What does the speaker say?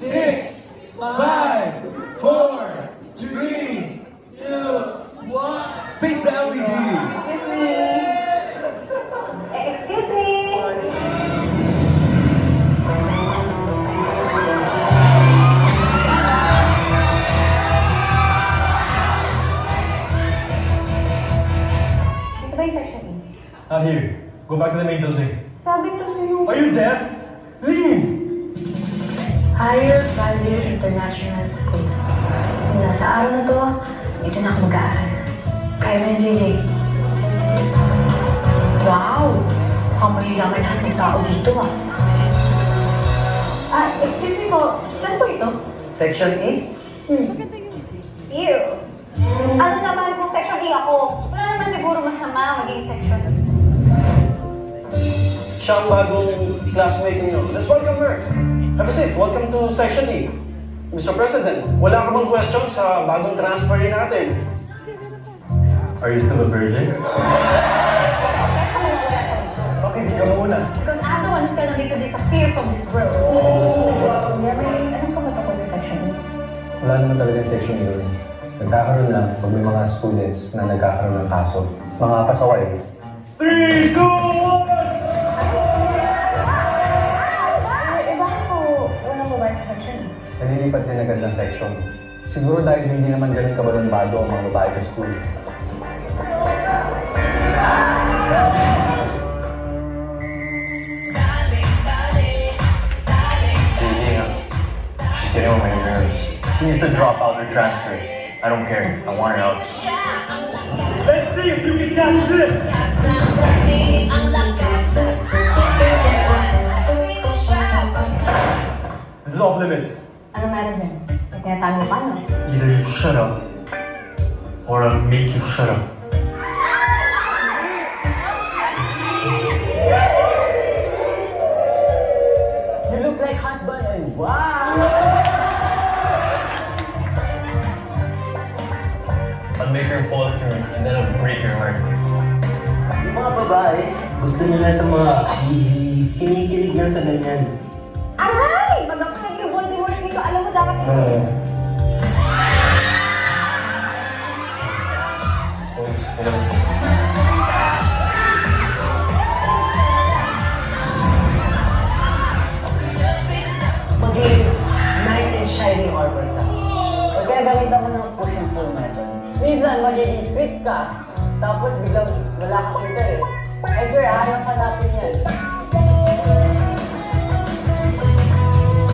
6, 5, 4, 3, 2, 1. Face the LED. Excuse me. Ito ba yung section E? Not here. Go back to the main building. Sabi ko sa'yo. Are you deaf? Leave! Higher Value International School. Mula sa araw na to, dito na ako mag-aaral. Kaya mo yung JJ. Wow! Mukhang mahilaman lahat ng tao dito ah. Excuse me po. Saan po ito? Section A? Ew. Ano naman sa section E ako? Wala naman siguro masama maging section E. Siya ang bagong classmate niyo. Let's welcome her. Have a seat. Welcome to Section E. Mr. President, wala ka bang question sa bagong transferee natin? Are you still a virgin? Okay, di ka muna. Because I'm the one who's gonna make you disappear from this world. Anong pagkatapos sa section E? Wala naman talaga yung section yun. Nagkakaroon lang pag may mga students na nagkakaroon ng kaso. Mga pasaway. 3, 2, 1! Bakit po unang babae sa section E? Nalilipat din agad ng section. Siguro dahil hindi naman ganun kabalambado ang mga babae sa school. JJ, she's getting on my nerves. She needs to drop out or transfer. I don't care. I want her out. Let's see if you can catch this! This is off limits. Ano meron dyan? May tinatago pa, no? Either you shut up, or I'll make you shut up. You look like husband and wow! I'll make her fall through, and then I'll break your heart. Yung mga babae, gusto nila sa mga easy, kinikilig lang sa ganyan. Aray! Pag ako nag-Voldemort dito, alam mo dapat Maging knight in shining armor ka. O kaya gamitan mo ng push and pull method. Minsan, magiging sweet ka, tapos biglang wala kang interest. I swear, ayaw ka natin yan.